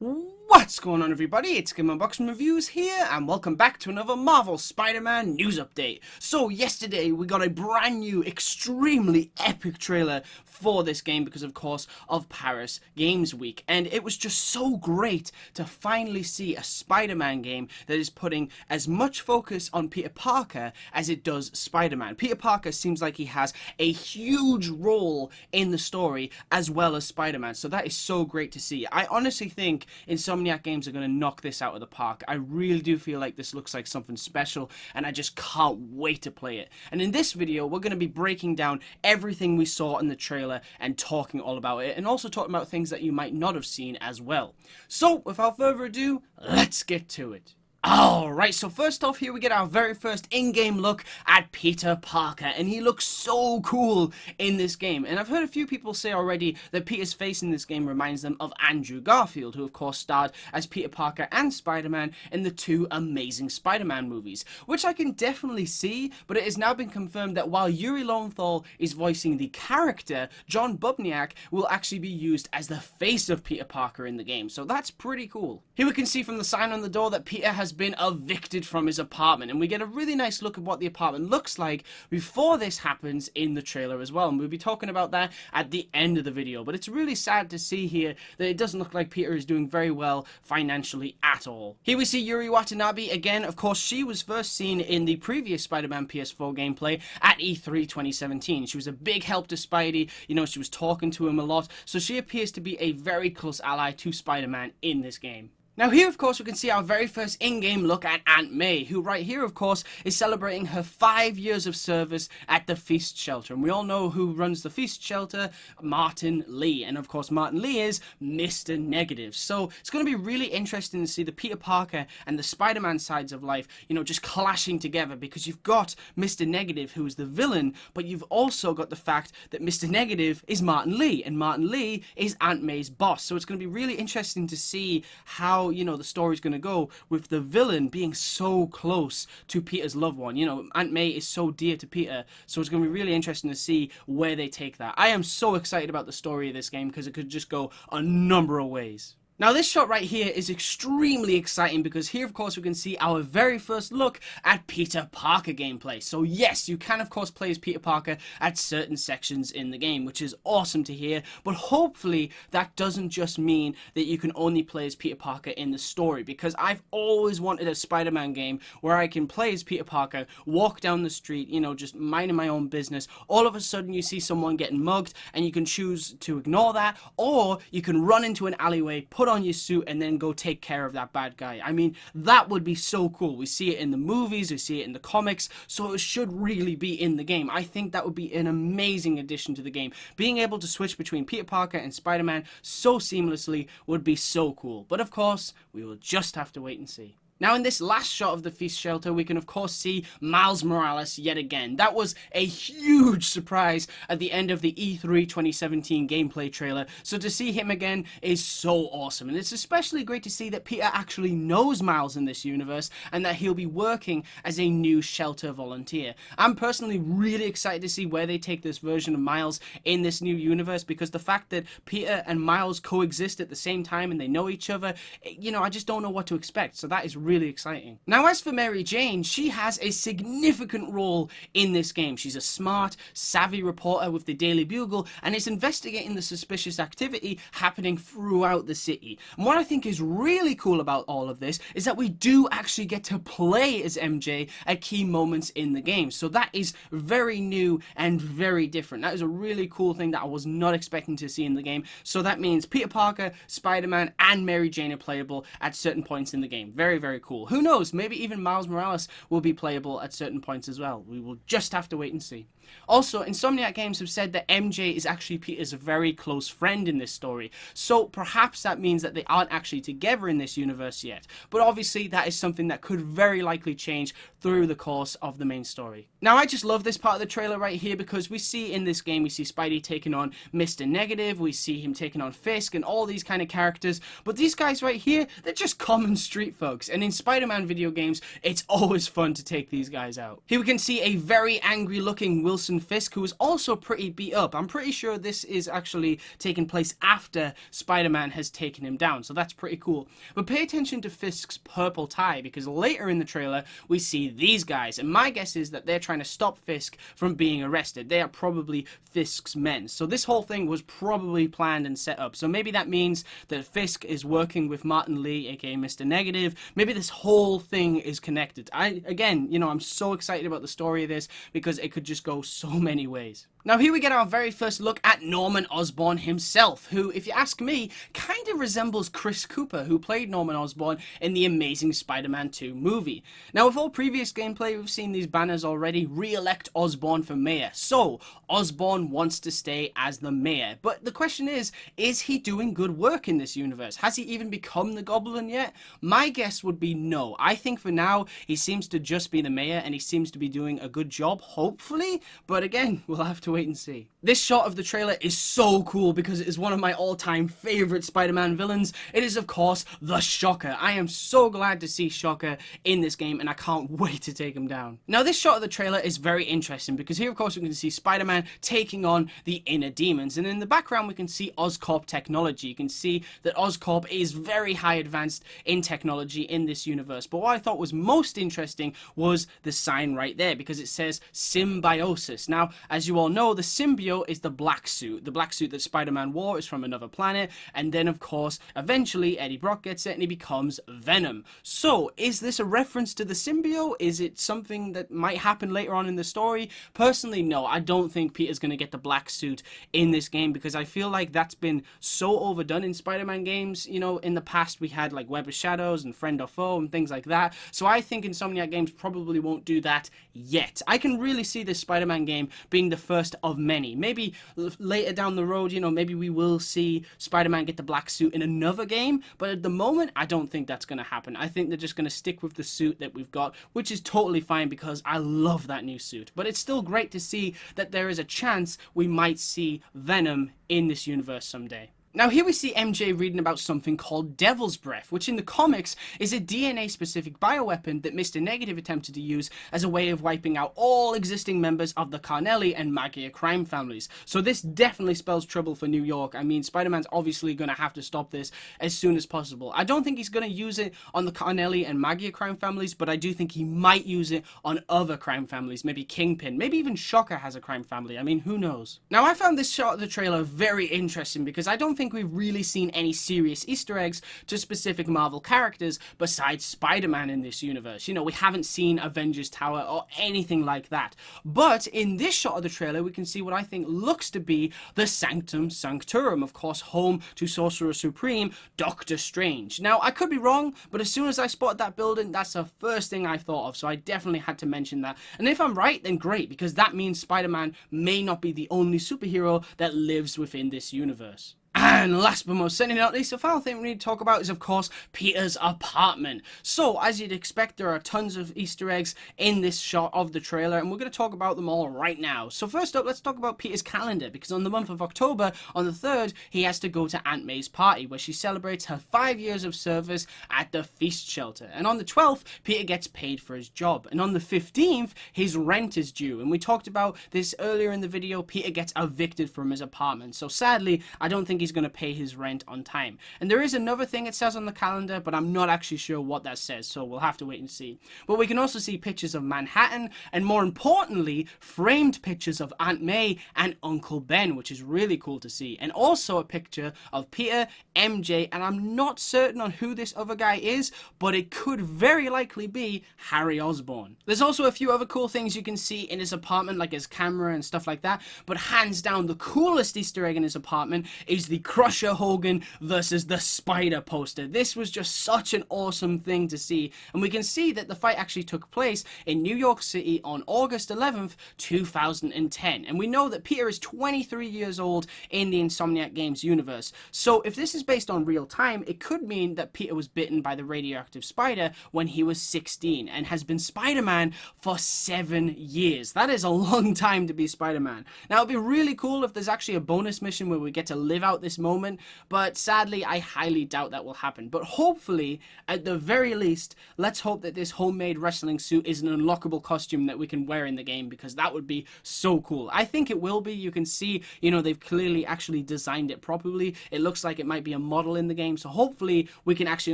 What's going on, everybody? It's GameUnboxingReviews here, and welcome back to another Marvel Spider-Man news update. So yesterday we got a brand new, extremely epic trailer for this game because, of course, of Paris Games Week, and it was just so great to finally see a Spider-Man game that is putting as much focus on Peter Parker as it does Spider-Man. Peter Parker seems like he has a huge role in the story as well as Spider-Man, so that is so great to see. I honestly think Insomniac Games are going to knock this out of the park. I really do feel like this looks like something special, and I just can't wait to play it. And in this video, we're going to be breaking down everything we saw in the trailer and talking all about it, and also talking about things that you might not have seen as well. So, without further ado, let's get to it. Alright, so first off, here we get our very first in-game look at Peter Parker, and he looks so cool in this game. And I've heard a few people say already that Peter's face in this game reminds them of Andrew Garfield, who of course starred as Peter Parker and Spider-Man in the two Amazing Spider-Man movies, which I can definitely see, but it has now been confirmed that while Yuri Lowenthal is voicing the character, John Bubniak will actually be used as the face of Peter Parker in the game, so that's pretty cool. Here we can see from the sign on the door that Peter has been evicted from his apartment, and we get a really nice look at what the apartment looks like before this happens in the trailer as well, and we'll be talking about that at the end of the video. But it's really sad to see here that it doesn't look like Peter is doing very well financially at all. Here we see Yuri Watanabe again. Of course, she was first seen in the previous Spider-Man PS4 gameplay at E3 2017. She was a big help to Spidey, you know, she was talking to him a lot, so she appears to be a very close ally to Spider-Man in this game. Now here, of course, we can see our very first in-game look at Aunt May, who right here, of course, is celebrating her 5 years of service at the Fisk shelter. And we all know who runs the Fisk shelter, Martin Li. And of course, Martin Li is Mr. Negative. So it's going to be really interesting to see the Peter Parker and the Spider-Man sides of life, you know, just clashing together, because you've got Mr. Negative, who is the villain, but you've also got the fact that Mr. Negative is Martin Li, and Martin Li is Aunt May's boss. So it's going to be really interesting to see how, you know, the story's going to go with the villain being so close to Peter's loved one. You know, Aunt May is so dear to Peter, so it's going to be really interesting to see where they take that. I am so excited about the story of this game because it could just go a number of ways. Now this shot right here is extremely exciting because here, of course, we can see our very first look at Peter Parker gameplay. So yes, you can of course play as Peter Parker at certain sections in the game, which is awesome to hear, but hopefully that doesn't just mean that you can only play as Peter Parker in the story, because I've always wanted a Spider-Man game where I can play as Peter Parker, walk down the street, you know, just minding my own business. All of a sudden you see someone getting mugged and you can choose to ignore that, or you can run into an alleyway, put on your suit, and then go take care of that bad guy. I mean, that would be so cool. We see it in the movies, we see it in the comics, so it should really be in the game. I think that would be an amazing addition to the game. Being able to switch between Peter Parker and Spider-Man so seamlessly would be so cool. But of course, we will just have to wait and see. Now in this last shot of the Fisk shelter, we can of course see Miles Morales yet again. That was a huge surprise at the end of the E3 2017 gameplay trailer, so to see him again is so awesome. And it's especially great to see that Peter actually knows Miles in this universe, and that he'll be working as a new shelter volunteer. I'm personally really excited to see where they take this version of Miles in this new universe, because the fact that Peter and Miles coexist at the same time and they know each other, you know, I just don't know what to expect, so that is really exciting. Now as for Mary Jane, she has a significant role in this game. She's a smart, savvy reporter with the Daily Bugle, and is investigating the suspicious activity happening throughout the city. And what I think is really cool about all of this is that we do actually get to play as MJ at key moments in the game. So that is very new and very different. That is a really cool thing that I was not expecting to see in the game. So that means Peter Parker, Spider-Man, and Mary Jane are playable at certain points in the game. Very, very cool. Who knows, maybe even Miles Morales will be playable at certain points as well. We will just have to wait and see. Also, Insomniac Games have said that MJ is actually Peter's very close friend in this story, so perhaps that means that they aren't actually together in this universe yet, but obviously that is something that could very likely change through the course of the main story. Now I just love this part of the trailer right here, because we see in this game, we see Spidey taking on Mr. Negative, we see him taking on Fisk and all these kind of characters, but these guys right here, they're just common street folks, and in Spider-Man video games, it's always fun to take these guys out. Here we can see a very angry looking Will Wilson Fisk, who is also pretty beat up. I'm pretty sure this is actually taking place after Spider-Man has taken him down, so that's pretty cool. But pay attention to Fisk's purple tie, because later in the trailer we see these guys, and my guess is that they're trying to stop Fisk from being arrested. They are probably Fisk's men. So this whole thing was probably planned and set up. So maybe that means that Fisk is working with Martin Li, aka Mr. Negative. Maybe this whole thing is connected. Again, you know, I'm so excited about the story of this because it could just go so many ways. Now here we get our very first look at Norman Osborn himself, who, if you ask me, kind of resembles Chris Cooper, who played Norman Osborn in the Amazing Spider-Man 2 movie. Now with all previous gameplay, we've seen these banners already: re-elect Osborn for mayor. So, Osborn wants to stay as the mayor. But the question is he doing good work in this universe? Has he even become the Goblin yet? My guess would be no. I think for now, he seems to just be the mayor, and he seems to be doing a good job, hopefully. But again, we'll have to wait and see. This shot of the trailer is so cool because it is one of my all-time favorite Spider-Man villains. It is, of course, the Shocker. I am so glad to see Shocker in this game, and I can't wait to take him down. Now, this shot of the trailer is very interesting because here, of course, we can see Spider-Man taking on the Inner Demons, and in the background we can see Oscorp technology. You can see that Oscorp is very high advanced in technology in this universe. But what I thought was most interesting was the sign right there, because it says Symbiosis. Now, as you all know, the symbiote is the black suit. The black suit that Spider-Man wore is from another planet, and then, of course, eventually Eddie Brock gets it and he becomes Venom. So, is this a reference to the symbiote? Is it something that might happen later on in the story? Personally, no. I don't think Peter's going to get the black suit in this game because I feel like that's been so overdone in Spider-Man games. You know, in the past we had like Web of Shadows and Friend or Foe and things like that. So I think Insomniac Games probably won't do that yet. I can really see this Spider-Man game being the first of many. Maybe later down the road, you know, maybe we will see Spider-Man get the black suit in another game, but at the moment, I don't think that's going to happen. I think they're just going to stick with the suit that we've got, which is totally fine because I love that new suit. But it's still great to see that there is a chance we might see Venom in this universe someday. Now here we see MJ reading about something called Devil's Breath, which in the comics is a DNA-specific bioweapon that Mr. Negative attempted to use as a way of wiping out all existing members of the Carnelli and Magia crime families. So this definitely spells trouble for New York. I mean, Spider-Man's obviously going to have to stop this as soon as possible. I don't think he's going to use it on the Carnelli and Magia crime families, but I do think he might use it on other crime families. Maybe Kingpin, maybe even Shocker has a crime family. I mean, who knows? Now I found this shot of the trailer very interesting because I don't think we've really seen any serious Easter eggs to specific Marvel characters besides Spider-Man in this universe. You know, we haven't seen Avengers Tower or anything like that. But in this shot of the trailer, we can see what I think looks to be the Sanctum Sanctorum, of course, home to Sorcerer Supreme, Doctor Strange. Now, I could be wrong, but as soon as I spotted that building, that's the first thing I thought of, so I definitely had to mention that. And if I'm right, then great, because that means Spider-Man may not be the only superhero that lives within this universe. And last but most certainly not least, the final thing we need to talk about is, of course, Peter's apartment. So, as you'd expect, there are tons of Easter eggs in this shot of the trailer, and we're going to talk about them all right now. So first up, let's talk about Peter's calendar, because on the month of October, on the 3rd, he has to go to Aunt May's party, where she celebrates her 5 years of service at the Feast Shelter. And on the 12th, Peter gets paid for his job. And on the 15th, his rent is due. And we talked about this earlier in the video. Peter gets evicted from his apartment. So sadly, I don't think he's going to pay his rent on time. And there is another thing it says on the calendar, but I'm not actually sure what that says, so we'll have to wait and see. But we can also see pictures of Manhattan, and more importantly, framed pictures of Aunt May and Uncle Ben, which is really cool to see. And also a picture of Peter, MJ, and I'm not certain on who this other guy is, but it could very likely be Harry Osborn. There's also a few other cool things you can see in his apartment, like his camera and stuff like that, but hands down, the coolest Easter egg in his apartment is the Crusher Hogan versus the Spider poster. This was just such an awesome thing to see, and we can see that the fight actually took place in New York City on August 11th, 2010, and we know that Peter is 23 years old in the Insomniac Games universe. So if this is based on real time, it could mean that Peter was bitten by the radioactive spider when he was 16 and has been Spider-Man for 7 years. That is a long time to be Spider-Man. Now, it'd be really cool if there's actually a bonus mission where we get to live out about this moment, but sadly I highly doubt that will happen. But hopefully, at the very least, let's hope that this homemade wrestling suit is an unlockable costume that we can wear in the game, because that would be so cool. I think it will be. You can see, you know, they've clearly actually designed it properly. It looks like it might be a model in the game, so hopefully we can actually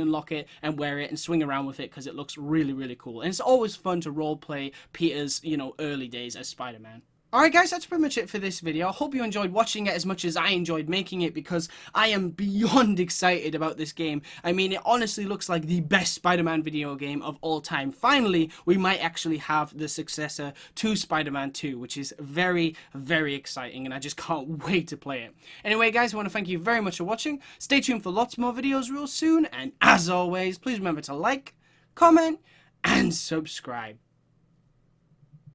unlock it and wear it and swing around with it, because it looks really, really cool. And it's always fun to roleplay Peter's, you know, early days as Spider-Man. Alright guys, that's pretty much it for this video. I hope you enjoyed watching it as much as I enjoyed making it, because I am beyond excited about this game. I mean, it honestly looks like the best Spider-Man video game of all time. Finally, we might actually have the successor to Spider-Man 2, which is very, very exciting, and I just can't wait to play it. Anyway guys, I want to thank you very much for watching. Stay tuned for lots more videos real soon, and as always, please remember to like, comment, and subscribe.